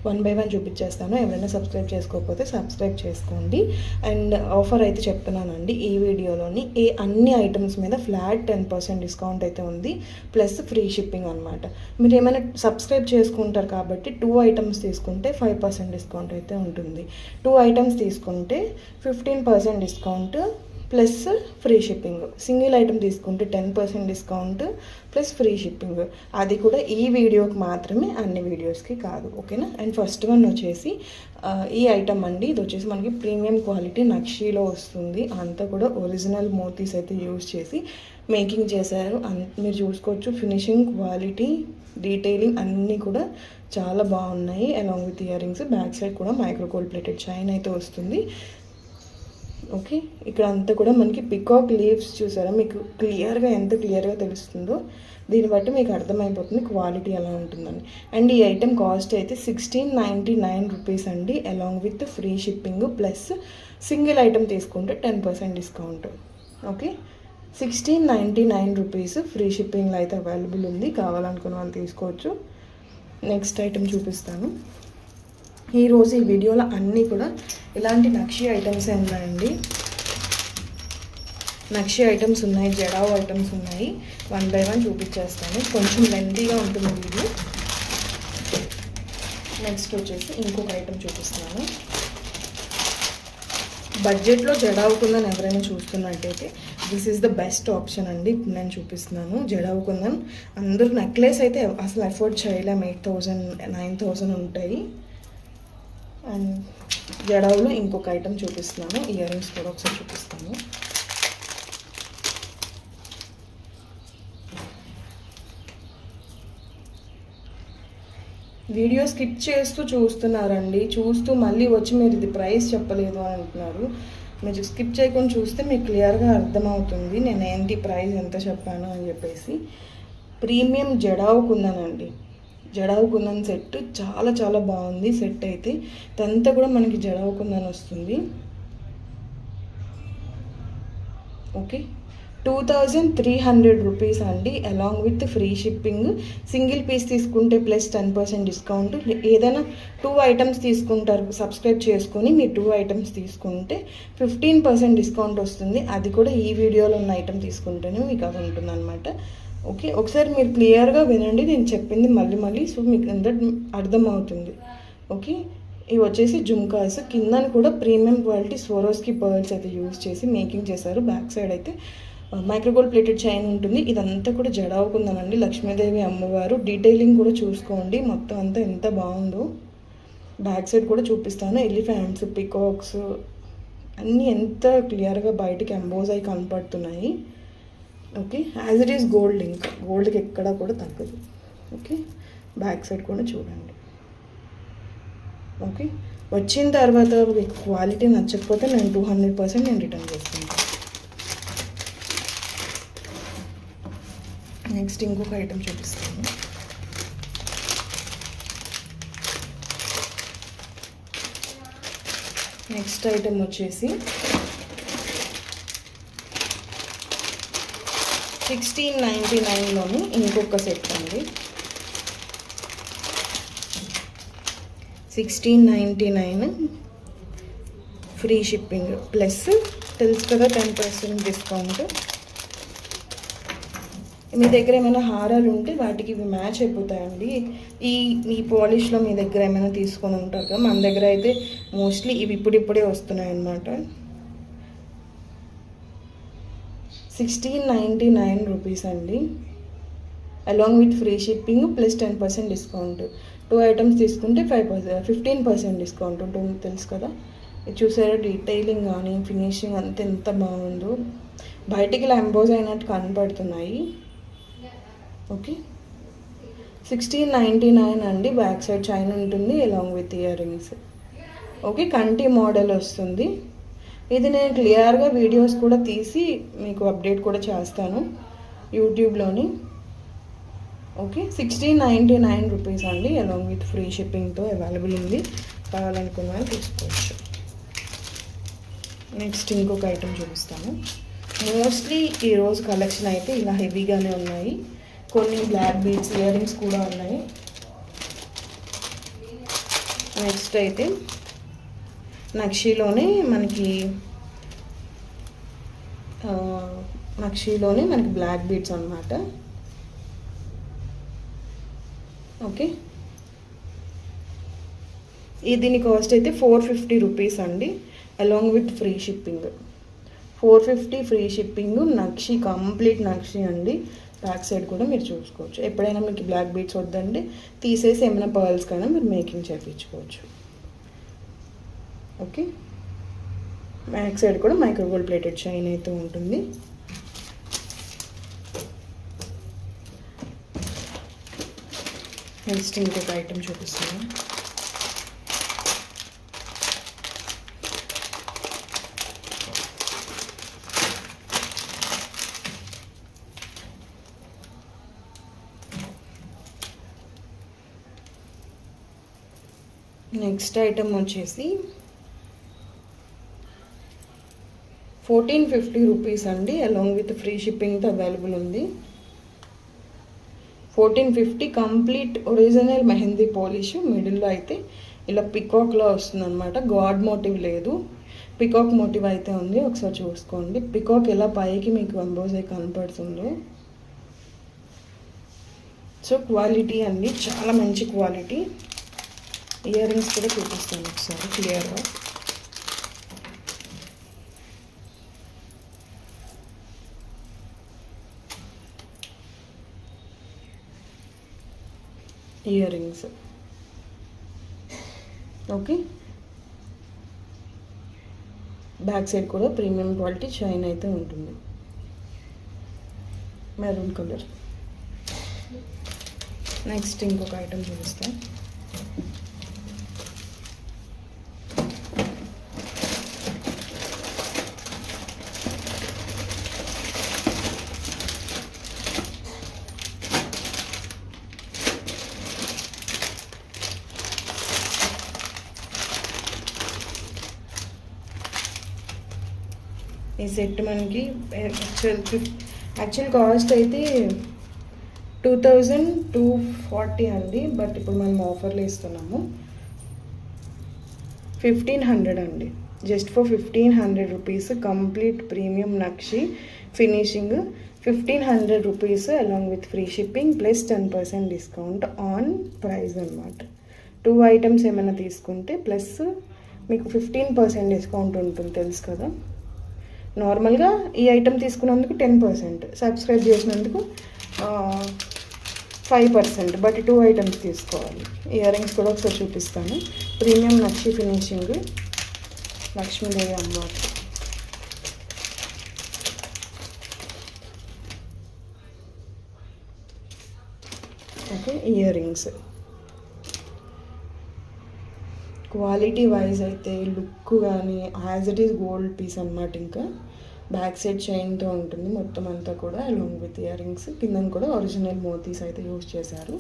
One by one చూపించేస్తాను. ఎవరైనా subscribe చేసుకోకపోతే సబ్స్క్రైబ్ చేసుకోండి. అండ్ ఆఫర్ అయితే చెప్తున్నానండి ఈ వీడియోలోని. అన్ని ఐటమ్స్ మీద ఫ్లాట్ 10% డిస్కౌంట్ అయితే ఉంది, ప్లస్ ఫ్రీ షిప్పింగ్ అనమాట. మీరు ఏమైనా సబ్స్క్రైబ్ చేసుకుంటారు కాబట్టి 2 ఐటమ్స్ తీసుకుంటే 5% డిస్కౌంట్ అయితే ఉంటుంది. 2 ఐటమ్స్ తీసుకుంటే 15% discount plus free shipping. Single item తీసుకుంటే 10% డిస్కౌంట్ ప్లస్ ఫ్రీ షిప్పింగ్. అది కూడా ఈ వీడియోకి మాత్రమే, అన్ని వీడియోస్కి కాదు. ఓకేనా. అండ్ ఫస్ట్ వన్ వచ్చేసి ఈ ఐటమ్ అండి. ఇది వచ్చేసి మనకి ప్రీమియం క్వాలిటీ నక్షీలో వస్తుంది. అంతా కూడా ఒరిజినల్ మోతీస్ అయితే యూజ్ చేసి మేకింగ్ చేశారు. మీరు చూసుకోవచ్చు, ఫినిషింగ్, క్వాలిటీ, డీటెయిలింగ్ అన్నీ కూడా చాలా బాగున్నాయి. Along with ear rings. Back side కూడా మైక్రో గోల్డ్ ప్లేటెడ్ చైన్ అయితే వస్తుంది. ఓకే. ఇక్కడ అంతా కూడా మనకి పికాక్ లీవ్స్ చూసారా, మీకు క్లియర్గా ఎంత క్లియర్గా తెలుస్తుందో దీన్ని బట్టి మీకు అర్థమైపోతుంది క్వాలిటీ ఎలా ఉంటుందని. అండ్ ఈ ఐటెం కాస్ట్ అయితే 1699 రూపీస్ అండి, along with free shipping plus single item తీసుకుంటే 10% డిస్కౌంట్. ఓకే. 1699 రూపీస్ ఫ్రీ షిప్పింగ్లో అయితే అవైలబుల్ ఉంది. కావాలనుకున్న వాళ్ళు తీసుకోవచ్చు. నెక్స్ట్ ఐటెం చూపిస్తాను. ఈరోజు ఈ వీడియోలో అన్నీ కూడా ఇలాంటి నక్షి ఐటమ్సే ఉన్నాయండి. నక్షి ఐటమ్స్ ఉన్నాయి, జడావ్ ఐటమ్స్ ఉన్నాయి. వన్ బై వన్ చూపించేస్తాను. కొంచెం లెంతీగా ఉంటుంది వీడియో. నెక్స్ట్ వచ్చేసి ఇంకొక ఐటమ్ చూపిస్తున్నాను. బడ్జెట్లో జడావ్ కుందన్ ఎవరైనా చూస్తున్నట్టయితే this is the best option అండి. ఇప్పుడు నేను చూపిస్తున్నాను జడావ్ కుందన్. అందరూ నెక్లెస్ అయితే అసలు ఎఫోర్డ్ చేయలేము, 8000 9000 ఉంటాయి. అండ్ జడావులో ఇంకొక ఐటమ్ చూపిస్తున్నాను. ఇయర్ రింగ్స్ కూడా ఒకసారి చూపిస్తాను. వీడియో స్కిప్ చేస్తూ చూస్తున్నారండి. చూస్తూ మళ్ళీ వచ్చి మీరు ఇది ప్రైస్ చెప్పలేదు అని అంటున్నారు. మీరు స్కిప్ చేయకుండా చూస్తే మీకు క్లియర్గా అర్థమవుతుంది నేను ఏంటి ప్రైస్ ఎంత చెప్పాను అని చెప్పేసి. ప్రీమియం జడావు కుందనండి. జడావు కుందన్ సెట్ చాలా చాలా బాగుంది. సెట్ అయితే ఇదంతా కూడా మనకి జడావు కుందన్ వస్తుంది. ఓకే. 2300 రూపీస్ అండి, along with free shipping. Single piece తీసుకుంటే ప్లస్ 10% డిస్కౌంట్. ఏదైనా 2 ఐటమ్స్ తీసుకుంటారు సబ్స్క్రైబ్ చేసుకొని, మీరు 2 ఐటమ్స్ తీసుకుంటే 15% డిస్కౌంట్ వస్తుంది. అది కూడా ఈ వీడియోలో ఉన్న ఐటమ్ తీసుకుంటేనే మీకు అది ఉంటుంది అనమాట. ఓకే. ఒకసారి మీరు క్లియర్గా వినండి నేను చెప్పింది మళ్ళీ, సో మీకు అందరూ అర్థమవుతుంది. ఓకే. ఇవి వచ్చేసి జుమ్కాస్. కిందన కూడా ప్రీమియం క్వాలిటీ స్వరోస్కి పర్ల్స్ అయితే యూజ్ చేసి మేకింగ్ చేశారు. బ్యాక్ సైడ్ అయితే మైక్రోగోల్డ్ ప్లేటెడ్ చైన్ ఉంటుంది. ఇదంతా కూడా జడావు కుందనండి, లక్ష్మీదేవి అమ్మవారు. డీటెయిలింగ్ కూడా చూసుకోండి మొత్తం అంతా ఎంత బాగుందో. బ్యాక్ సైడ్ కూడా చూపిస్తాను. ఎలిఫెంట్స్, పికాక్స్ అన్నీ ఎంత క్లియర్గా బయటికి ఎంబోజ్ అయి కనపడుతున్నాయి. Okay. As it is gold, ఇంకా గోల్డ్కి ఎక్కడా కూడా తగ్గదు. ఓకే. బ్యాక్ సైడ్ కూడా చూడండి. ఓకే. వచ్చిన తర్వాత క్వాలిటీ నచ్చకపోతే నేను 200% నేను రిటర్న్ చేస్తాను. నెక్స్ట్ ఇంకొక ఐటమ్ చూపిస్తాను. నెక్స్ట్ ఐటమ్ వచ్చేసి 1699లోని ఇంకొక సెట్ అండి. 1699 ఫ్రీ షిప్పింగ్ ప్లస్ తెలుసు కదా 10% డిస్కౌంట్. మీ దగ్గర ఏమైనా హారాలు ఉంటే వాటికి ఇవి మ్యాచ్ అయిపోతాయండి. ఈ పాలిష్లో మీ దగ్గర ఏమైనా తీసుకొని ఉంటారు కదా, మన దగ్గర అయితే మోస్ట్లీ ఇవి ఇప్పుడిప్పుడే వస్తున్నాయి అన్నమాట. 1699 రూపీస్ అండి, along with free shipping plus 10% discount. 2 items తీసుకుంటే 15% డిస్కౌంట్ ఉంటుంది. తెలుసు కదా. ఇది చూసారా, డీటెయిలింగ్ కానీ ఫినిషింగ్ అంతా ఎంత బాగుందో. బయటికి ఇలా ఎంబోజ్ అయినట్టు కనపడుతున్నాయి. ఓకే. 1699 అండి. బ్యాక్ సైడ్ చైన్ ఉంటుంది along with ear rings. Okay. కంటి మోడల్ వస్తుంది. ఇది నేను క్లియర్గా వీడియోస్ కూడా తీసి మీకు అప్డేట్ కూడా చేస్తాను యూట్యూబ్లోని. ఓకే. 1699 రూపీస్ అండి, అలాంగ్ విత్ ఫ్రీ షిప్పింగ్తో అవైలబుల్ ఉంది. కావాలనుకున్న వాళ్ళు తీసుకోవచ్చు. నెక్స్ట్ ఇంకొక ఐటమ్ చూపిస్తాను. మోస్ట్లీ ఈరోజు కలెక్షన్ అయితే ఇలా హెవీగానే ఉన్నాయి. కొన్ని బ్లాక్ బీడ్స్ ఇయర్ రింగ్స్ కూడా ఉన్నాయి. నెక్స్ట్ అయితే నక్షీలోనే మనకి బ్లాక్ బీడ్స్ అన్నమాట. ఓకే, దీని కాస్ట్ అయితే 450 రూపీస్ అండి, along with free shipping. 450 free shipping. Nakshi, complete nakshi అండి. బ్యాక్ సైడ్ కూడా మీరు చూసుకోవచ్చు. ఎప్పుడైనా మీకు బ్లాక్ బీడ్స్ వద్దండి, తీసేసి ఏమైనా పర్ల్స్ కైనా మీరు మేకింగ్ చేయించుకోవచ్చు. ఓకే, బ్యాక్ సైడ్ కూడా మైక్రో గోల్డ్ ప్లేటెడ్ చైన్ అయితే ఉంటుంది. నెక్స్ట్ ఇంకొక ఐటమ్ చూపిస్తాను. నెక్స్ట్ ఐటమ్ వచ్చేసి 1450 రూపీస్ అండి, అలాంగ్ విత్ ఫ్రీ షిప్పింగ్తో అవైలబుల్ ఉంది. 1450 కంప్లీట్ ఒరిజినల్ మెహందీ పాలిష్. మిడిల్లో అయితే ఇలా పికాక్లో వస్తుంది అనమాట. గాడ్ మోటివ్ లేదు, పికాక్ మోటివ్ అయితే ఉంది. ఒకసారి చూసుకోండి పికాక్ ఎలా పైకి మీకు ఎంబోజ్ అయి కనపడుతుందో. సో క్వాలిటీ అండి, చాలా మంచి క్వాలిటీ. ఇయర్ రింగ్స్ కూడా చూపిస్తాను ఒకసారి క్లియర్గా. Ear rings okay. Back side కూడా ప్రీమియం క్వాలిటీ చైన్ అయితే ఉంటుంది, మెరూన్ కలర్. నెక్స్ట్ ఇంకొక ఐటమ్ చూపిస్తాను. ఈ సెట్ మనకి యాక్చువల్ కాస్ట్ అయితే 2240 అండి, బట్ ఇప్పుడు మనం ఆఫర్లో ఇస్తున్నాము 1500 అండి. Just for 1500 rupees complete premium nakshi finishing. 1500 rupees along with free shipping plus 10% discount on price అనమాట. 2 ఐటమ్స్ ఏమైనా తీసుకుంటే ప్లస్ మీకు 15% డిస్కౌంట్ ఉంటుంది, తెలుసు కదా. నార్మల్గా ఈ ఐటమ్ తీసుకున్నందుకు 10%, సబ్స్క్రైబ్ చేసినందుకు 5%, బట్ 2 ఐటమ్స్ తీసుకోవాలి. ఇయర్ రింగ్స్ కూడా ఒకసారి చూపిస్తాను. ప్రీమియం నక్షి ఫినిషింగ్, లక్ష్మీదేవి అమ్మవారు. Okay, earrings quality wise అయితే లుక్ కానీ as it is gold piece అనమాట. ఇంకా బ్యాక్ సైడ్ చైన్తో ఉంటుంది మొత్తం అంతా కూడా, అలాంగ్ విత్ ఇయర్ రింగ్స్. కింద కూడా ఒరిజినల్ మోతీస్ అయితే యూజ్ చేశారు.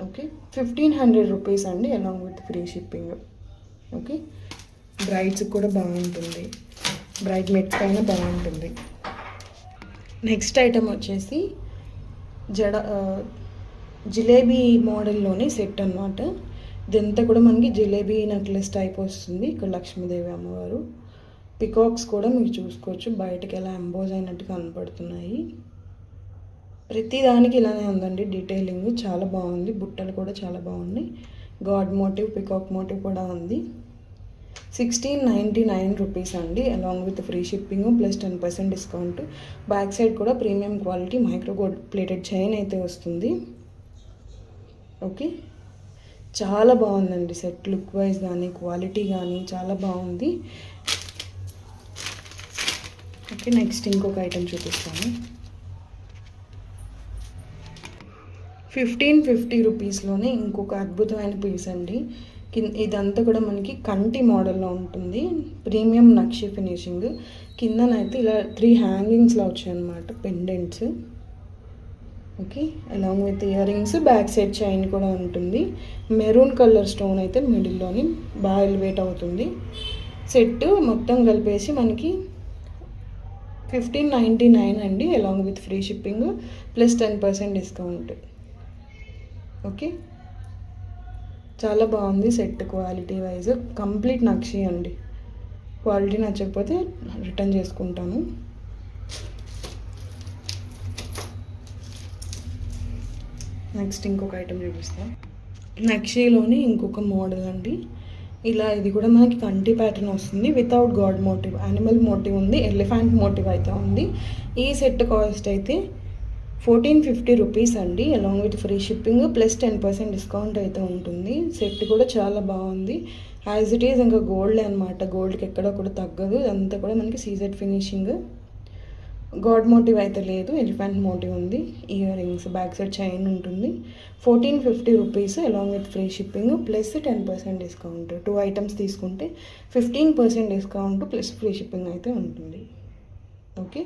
ఓకే, 1500 రూపీస్ అండి, along with free shipping. Okay, బ్రైడ్స్కి కూడా బాగుంటుంది, బ్రైడ్ మెట్ పైన బాగుంటుంది. నెక్స్ట్ ఐటమ్ వచ్చేసి జిలేబీ మోడల్లోని సెట్ అనమాట. ఇదంతా కూడా మనకి జిలేబీ నెక్లెస్ టైప్ వస్తుంది. ఇక్కడ లక్ష్మీదేవి అమ్మవారు, పికాక్స్ కూడా మీరు చూసుకోవచ్చు, బయటకు ఎలా ఎంబోజ్ అయినట్టు కనపడుతున్నాయి. ప్రతి దానికి ఇలానే ఉందండి డీటెయిలింగ్, చాలా బాగుంది. బుట్టలు కూడా చాలా బాగున్నాయి. గాడ్ మోటివ్, పికాక్ మోటివ్ కూడా ఉంది. 1699 రూపీస్ అండి, along with free shipping plus 10% discount. Back side కూడా premium quality micro gold plated chain అయితే వస్తుంది. ఓకే, చాలా బాగుందండి సెట్. లుక్ వైజ్ కానీ క్వాలిటీ కానీ చాలా బాగుంది. ఓకే, నెక్స్ట్ ఇంకొక ఐటమ్ చూపిస్తాను. 1550 రూపీస్లోనే ఇంకొక అద్భుతమైన పీస్ అండి. ఇదంతా కూడా మనకి కంటి మోడల్లో ఉంటుంది, ప్రీమియం నక్షి ఫినిషింగ్. కిందనైతే ఇలా 3 హ్యాంగింగ్స్లో వచ్చాయి అన్నమాట, pendants. Okay, along with ear rings, back side chain కూడా ఉంటుంది. మెరూన్ కలర్ స్టోన్ అయితే మిడిల్లోని బాగా ఎలివేట్ అవుతుంది. సెట్ మొత్తం కలిపేసి మనకి 1599 అండి, along with free shipping plus 10% discount. Okay, చాలా బాగుంది set quality wise. Complete nakshi అండి. క్వాలిటీ నచ్చకపోతే రిటర్న్ చేసుకుంటాను. నెక్స్ట్ ఇంకొక ఐటెం చూపిస్తాను. నక్షీలోని ఇంకొక మోడల్ అండి. ఇలా ఇది కూడా మనకి కంటి ప్యాటర్న్ వస్తుంది. Without god motif, animal motif ఉంది, ఎలిఫెంట్ మోటివ్ అయితే ఉంది. ఈ సెట్ కాస్ట్ అయితే 1450 రూపీస్ అండి, along with free shipping plus 10% discount అయితే ఉంటుంది. సెట్ కూడా చాలా బాగుంది. యాజ్ ఇట్ ఈజ్ ఇంకా గోల్డ్ అనమాట. గోల్డ్కి ఎక్కడ కూడా తగ్గదు. అంతా కూడా మనకి సీజెడ్ ఫినిషింగ్. గాడ్ మోటివ్ అయితే లేదు, ఎలిఫెంట్ మోటివ్ ఉంది. Ear rings, back side chain ఉంటుంది. 1450 rupees along with free shipping plus 10% discount. 2 items తీసుకుంటే 15% డిస్కౌంట్ ప్లస్ ఫ్రీ షిప్పింగ్ అయితే ఉంటుంది. ఓకే,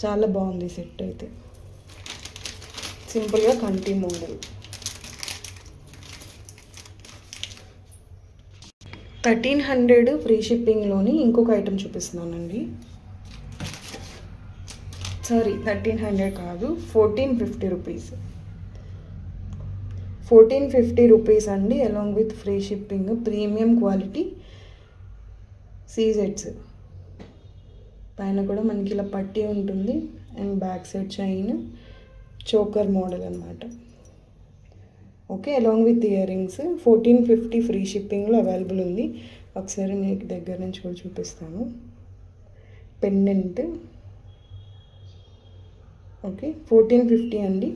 చాలా బాగుంది సెట్ అయితే. సింపుల్గా కంటి మోడల్. 1300 ఫ్రీ షిప్పింగ్లోని ఇంకొక ఐటమ్ చూపిస్తున్నానండి. సారీ, 1300 కాదు, 1450 రూపీస్. 1450 రూపీస్ అండి, along with free shipping. Premium quality సీజెడ్స్. పైన కూడా మనకి ఇలా పట్టీ ఉంటుంది and back side chain, choker model అనమాట. Okay, along with earrings. 1450 free షిప్పింగ్లో అవైలబుల్ ఉంది. ఒకసారి మీకు దగ్గర నుంచి కూడా చూపిస్తాను. పెండెంట్. ఓకే, 1450 అండి.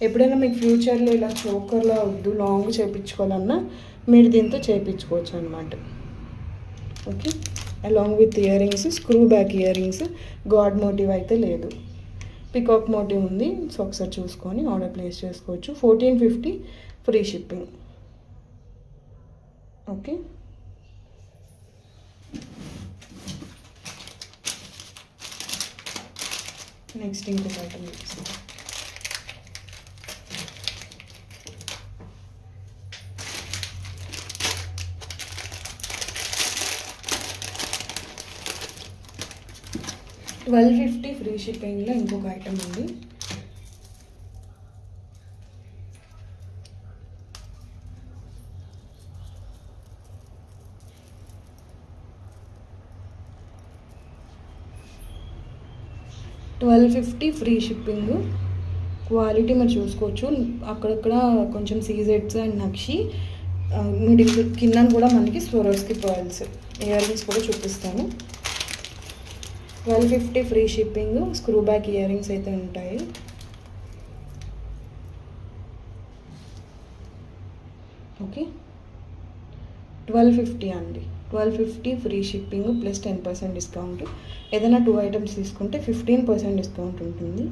ఎప్పుడైనా మీకు ఫ్యూచర్లో ఇలా చోకర్లా వద్దు, లాంగ్ చేయించుకోవాలన్నా మీరు దీంతో చేయించుకోవచ్చు అనమాట. Okay, along with earrings, screw back earrings. God motif అయితే లేదు, పికాక్ మోటివ్ ఉంది. సో ఒకసారి చూసుకొని ఆర్డర్ ప్లేస్ చేసుకోవచ్చు. 1450 ఫ్రీ షిప్పింగ్. ఓకే, నెక్స్ట్ ఇంకొక ఐటమ్ చూపిస్తాను. $1250 ఫ్రీ షిప్పింగ్లో ఇంకొక ఐటమ్ ఉంది. $1250 ఫ్రీ షిప్పింగ్. క్వాలిటీ మీరు చూసుకోవచ్చు. అక్కడక్కడ కొంచెం సీజెడ్స్ అండ్ నక్షి, మిడిల్ కింద కూడా మనకి స్వరోస్కి పర్ల్స్. ఇయర్ రింగ్స్ కూడా చూపిస్తాను. 1250 free shipping. Screw back ear rings అయితే ఉంటాయి. ఓకే, 1250 అండి. 1250 ఫ్రీ షిప్పింగ్ ప్లస్ 10% డిస్కౌంట్. ఏదైనా 2 ఐటమ్స్ తీసుకుంటే 15% డిస్కౌంట్ ఉంటుంది.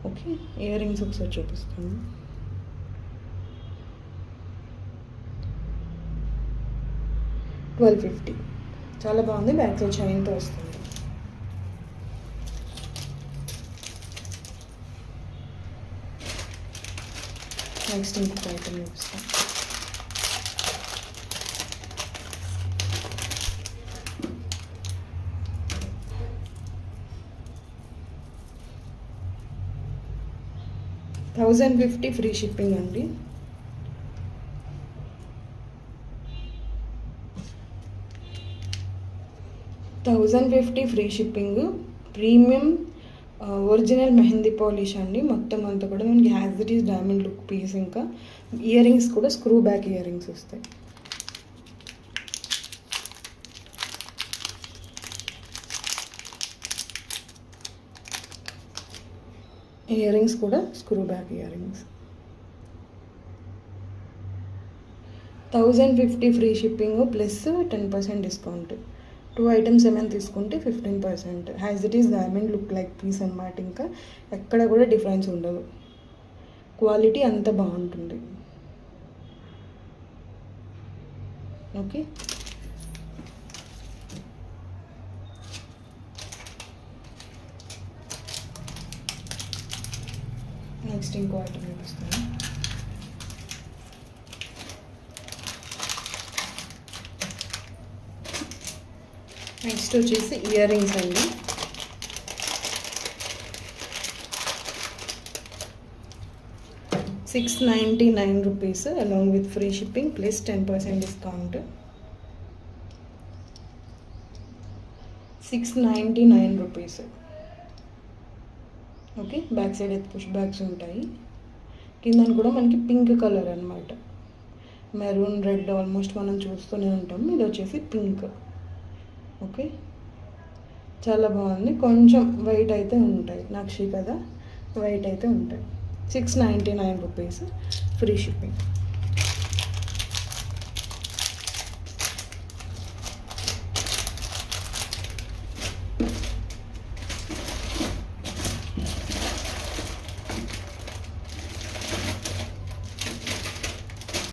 ఓకే, ఇయర్ రింగ్స్ ఒకసారి చూపిస్తాను. $1250 చాలా బాగుంది. బ్యాక్ సైడ్ చైన్తో వస్తుంది. నెక్స్ట్ ఇంకొక ఐటమ్ చూపిస్తాను. $1050 ఫ్రీ షిప్పింగ్ అండి. $1050 free shipping. Premium original mehndi polish అండి. మొత్తం అంతా కూడా మనకి as it is diamond look piece. ఇంకా ఇయర్ రింగ్స్ కూడా స్క్రూ బ్యాక్ ఇయర్ రింగ్స్ వస్తాయి. ఇయర్ రింగ్స్ కూడా screw back earrings. 1050 free shipping plus 10% discount. 2 items ఏమైనా తీసుకుంటే 15%. As it is diamond look like piece అనమాట. ఇంకా ఎక్కడ కూడా డిఫరెన్స్ ఉండదు. క్వాలిటీ అంత బాగుంటుంది. ఓకే, నెక్స్ట్ ఇంకో ఐటమ్ చూపిస్తాను. నెక్స్ట్ వచ్చేసి ఇయర్ రింగ్స్ అండి. 699 rupees along with free shipping plus 10% discount. 699 rupees. Okay, back side అయితే పుష్ బ్యాగ్స్ ఉంటాయి. కింద కూడా మనకి పింక్ కలర్ అనమాట, మెరూన్ రెడ్ ఆల్మోస్ట్ మనం చూస్తూనే ఉంటాం. ఇది వచ్చేసి పింక్. ఓకే, చాలా బాగుంది. కొంచెం వైట్ అయితే ఉంటాయి, నక్షి కదా వైట్ అయితే ఉంటాయి. 699 రూపీస్ ఫ్రీ షిప్పింగ్.